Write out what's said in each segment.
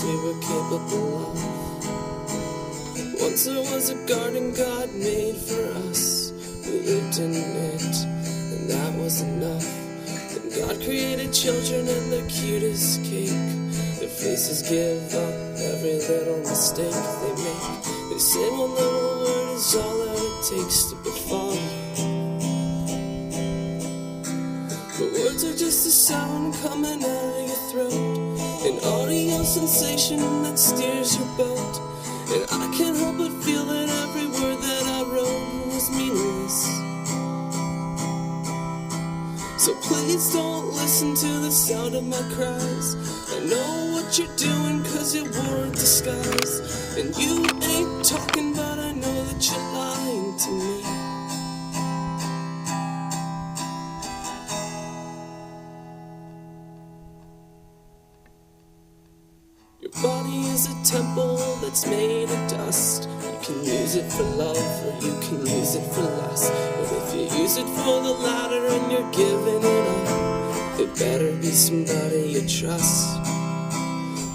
we were capable of. Once there was a garden God made for us. We lived in it, and that was enough. Then God created children and their cutest cake. Their faces give up every little mistake they make. They say one little word is all that it takes to be fun. But words are just a sound coming out of your throat, an audio sensation that steers your boat. And I can't help but feel that every word that I wrote was meaningless. So please don't listen to the sound of my cries. I know what you're doing cause you wore a disguise. And you ain't talking but I know that you're lying to me. Your body is a temple that's made of dust. You can use it for love or you can use it for lust. But if you use it for the latter and you're giving it up, it better be somebody you trust.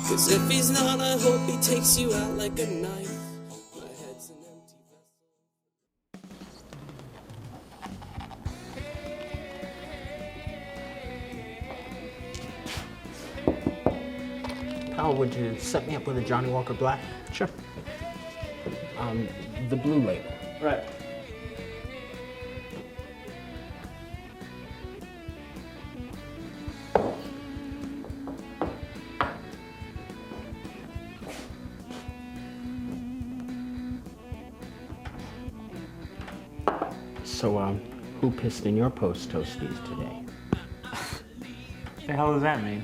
Cause if he's not, I hope he takes you out like a knife. My head's an empty vessel. Pal, would you set me up with a Johnny Walker Black? Sure. The blue label. Right. So, who pissed in your post toasties today? What the hell does that mean?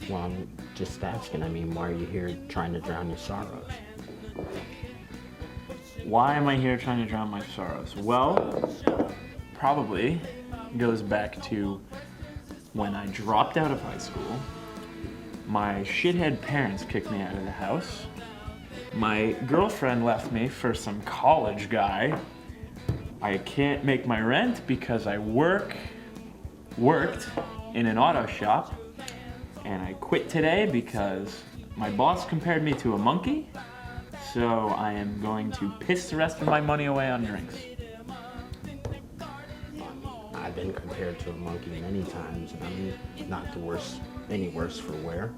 Well, I'm just asking. I mean, why are you here trying to drown your sorrows? Why am I here trying to drown my sorrows? Well, probably goes back to when I dropped out of high school. My shithead parents kicked me out of the house. My girlfriend left me for some college guy. I can't make my rent because I worked in an auto shop. And I quit today because my boss compared me to a monkey. So I am going to piss the rest of my money away on drinks. I've been compared to a monkey many times, and I'm not any worse for wear.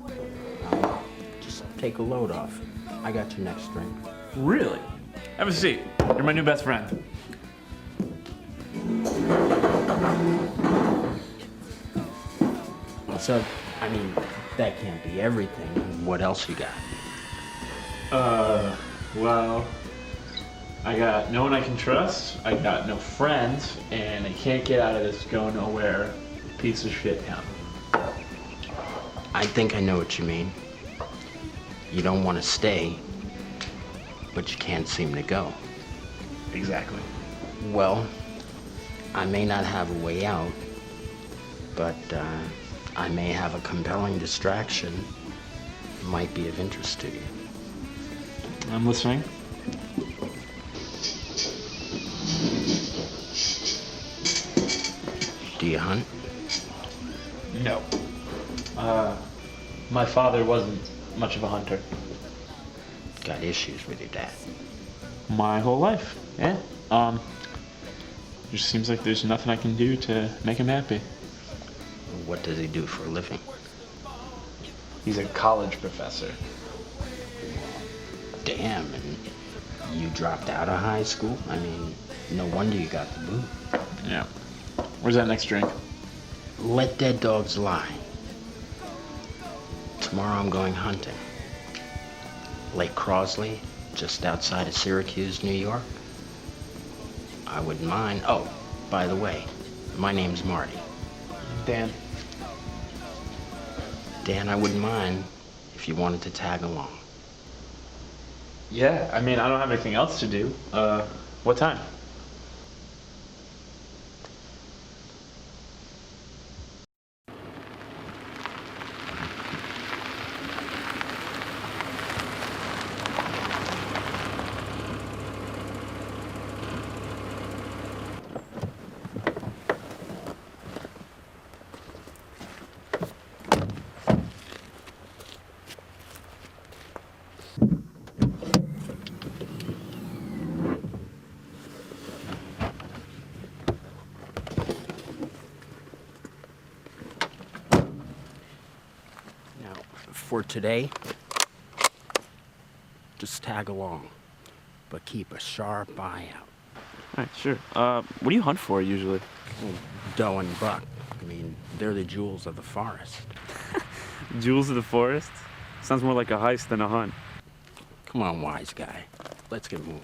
Just take a load off. I got your next drink. Really? Have a seat. You're my new best friend. So, I mean, that can't be everything. What else you got? Well, I got no one I can trust, I got no friends, and I can't get out of this go nowhere piece of shit town. I think I know what you mean. You don't want to stay, but you can't seem to go. Exactly. Well, I may not have a way out, but I may have a compelling distraction. Might be of interest to you. I'm listening. Do you hunt? No. My father wasn't much of a hunter. Got issues with your dad. My whole life, yeah. Just seems like there's nothing I can do to make him happy. What does he do for a living? He's a college professor. Damn, and you dropped out of high school? I mean, no wonder you got the boot. Yeah. Where's that next drink? Let dead dogs lie. Tomorrow I'm going hunting. Lake Crosley, just outside of Syracuse, New York. I wouldn't mind. Oh, by the way, my name's Marty. Dan. Dan, I wouldn't mind if you wanted to tag along. Yeah, I mean, I don't have anything else to do. What time? For today, just tag along, but keep a sharp eye out. All right, sure. What do you hunt for usually? Doe and buck. I mean, they're the jewels of the forest. Jewels of the forest? Sounds more like a heist than a hunt. Come on, wise guy. Let's get moving.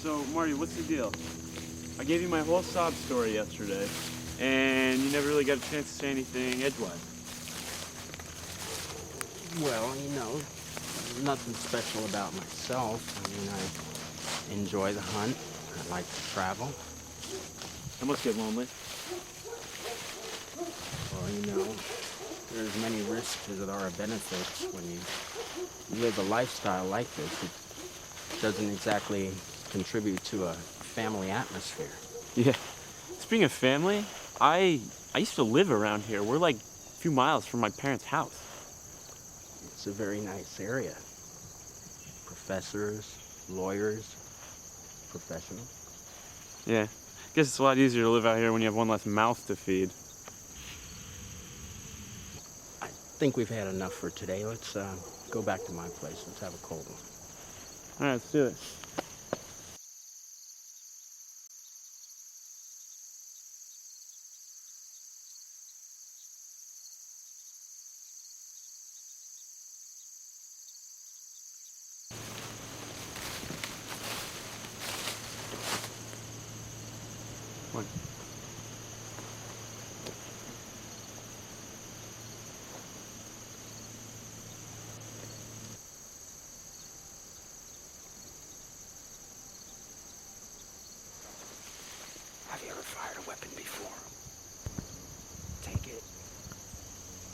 So, Marty, what's the deal? I gave you my whole sob story yesterday, and you never really got a chance to say anything edgewise. Well, you know, nothing special about myself. I mean, I enjoy the hunt. I like to travel. I must get lonely. Well, you know, there's many risks as there are benefits when you live a lifestyle like this. It doesn't exactly contribute to a family atmosphere. Yeah. Speaking of family, I used to live around here. We're like a few miles from my parents' house. It's a very nice area. Professors, lawyers, professionals. Yeah. Guess it's a lot easier to live out here when you have one less mouth to feed. I think we've had enough for today. Let's go back to my place. Let's have a cold one. All right, let's do it. One. Have you ever fired a weapon before? Take it,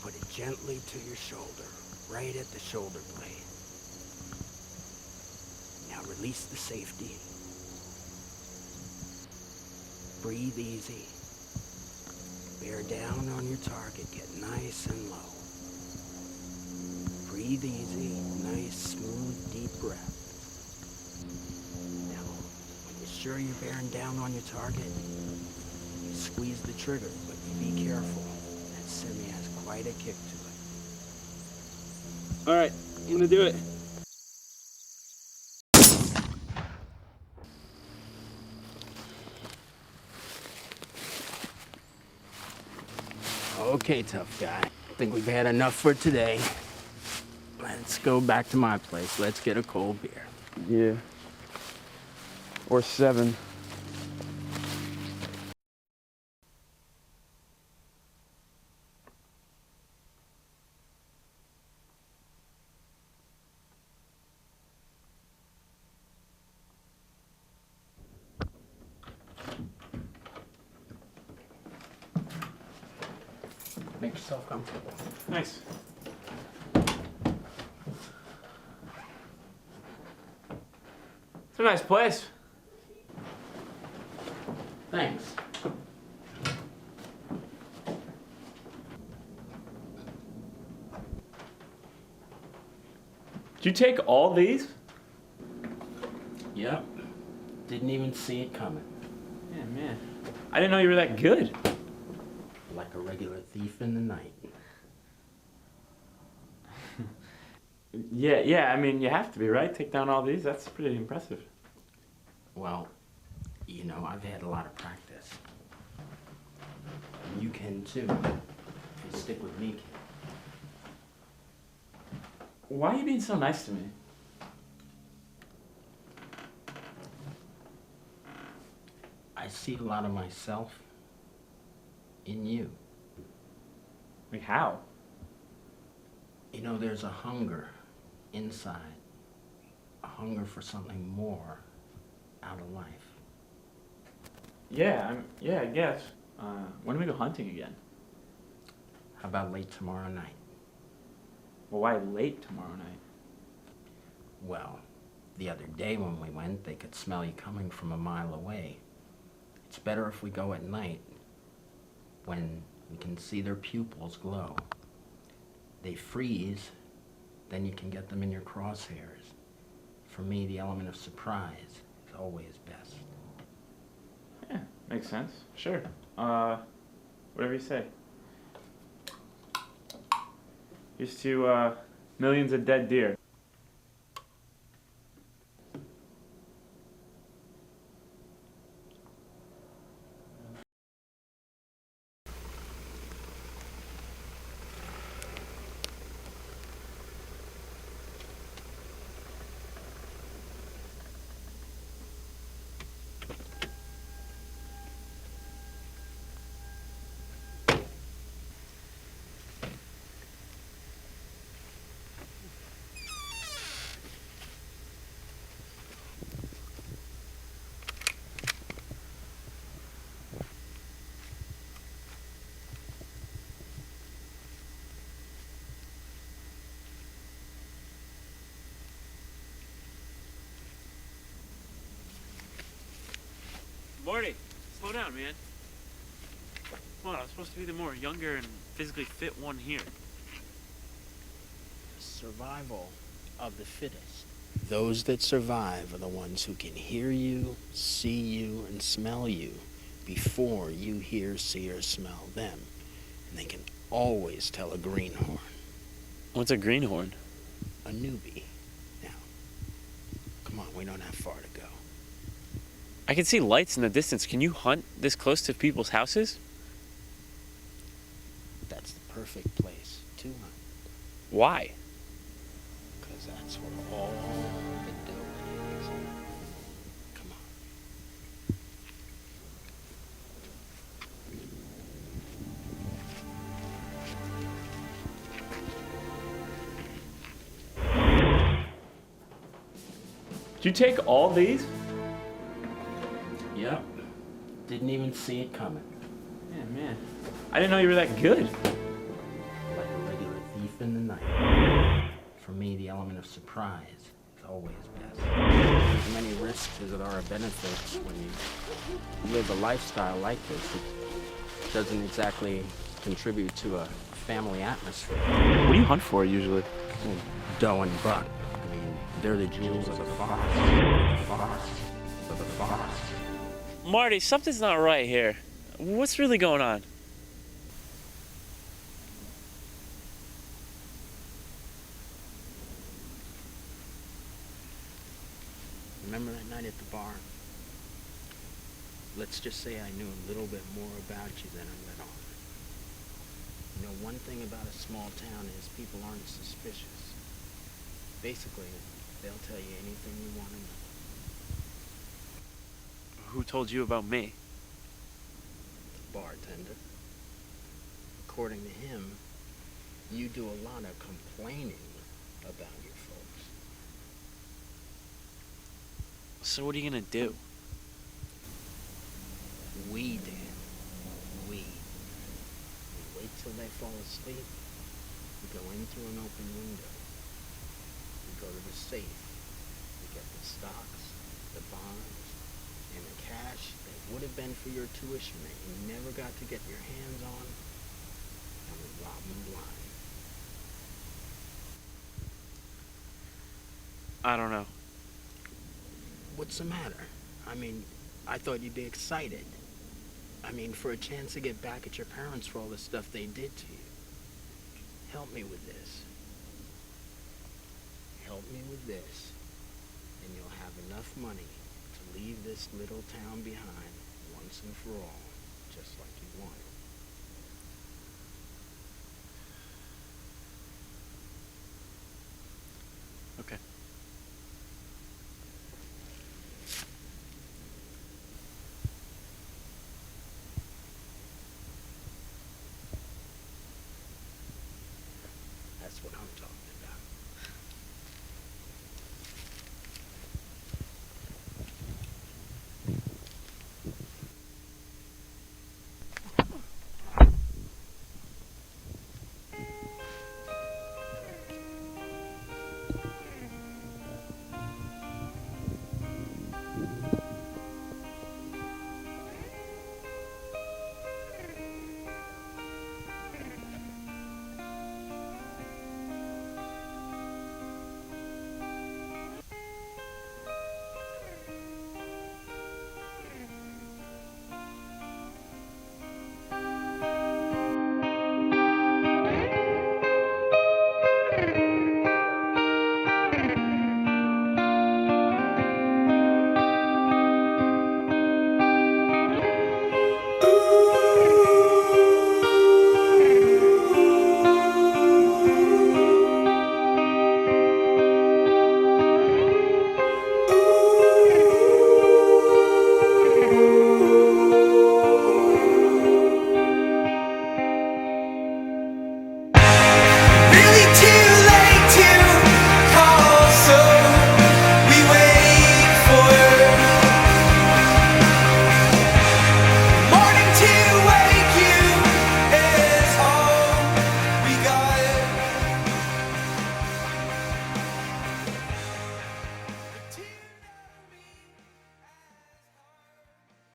put it gently to your shoulder, right at the shoulder blade. Now release the safety. Breathe easy. Bear down on your target, get nice and low. Breathe easy, nice, smooth, deep breath. Now, when you're sure you're bearing down on your target, you squeeze the trigger, but you be careful. That semi has quite a kick to it. All right, I'm gonna do it. Okay, tough guy. I think we've had enough for today. Let's go back to my place. Let's get a cold beer. Yeah. Or 7. Make yourself comfortable. Nice. It's a nice place. Thanks. Did you take all these? Yep. Didn't even see it coming. Yeah, man. I didn't know you were that good. Like a regular thief in the night. Yeah, I mean, you have to be, right? Take down all these? That's pretty impressive. Well, you know, I've had a lot of practice. And you can too, if you stick with me, kid. Why are you being so nice to me? I see a lot of myself in you. Like, how? You know, there's a hunger inside, a hunger for something more out of life. Yeah, I guess. When do we go hunting again? How about late tomorrow night? Well, why late tomorrow night? Well, the other day when we went, they could smell you coming from a mile away. It's better if we go at night when we can see their pupils glow. They freeze, then you can get them in your crosshairs. For me, the element of surprise is always best. Yeah, makes sense. Sure. Whatever you say. Here's to millions of dead deer. Marty, slow down, man. Come on, I'm supposed to be the more younger and physically fit one here. Survival of the fittest. Those that survive are the ones who can hear you, see you, and smell you before you hear, see, or smell them. And they can always tell a greenhorn. What's a greenhorn? A newbie. Now, come on, we don't have far to go. I can see lights in the distance. Can you hunt this close to people's houses? That's the perfect place to hunt, Why? because that's where all the dough is. Come on. Did you take all these? Yep. Didn't even see it coming. Yeah, man. I didn't know you were that good. Like a regular thief in the night. For me, the element of surprise is always best. There's many risks as there are benefits when you live a lifestyle like this. It doesn't exactly contribute to a family atmosphere. What do you hunt for usually? Doe and buck. I mean, they're the jewels of the forest. The forest. Of the forest. Marty, something's not right here. What's really going on? Remember that night at the bar? Let's just say I knew a little bit more about you than I let on. You know, one thing about a small town is people aren't suspicious. Basically, they'll tell you anything you want to know. Who told you about me? The bartender. According to him, you do a lot of complaining about your folks. So what are you gonna do? We did. We wait till they fall asleep. We go in through an open window. We go to the safe. We get the stocks, the bonds, and the cash that would have been for your tuition that you never got to get your hands on. And we rob them blind. I don't know. What's the matter? I mean, I thought you'd be excited. I mean, for a chance to get back at your parents for all the stuff they did to you. Help me with this. Help me with this, and you'll have enough money to leave this little town behind once and for all, just like you wanted.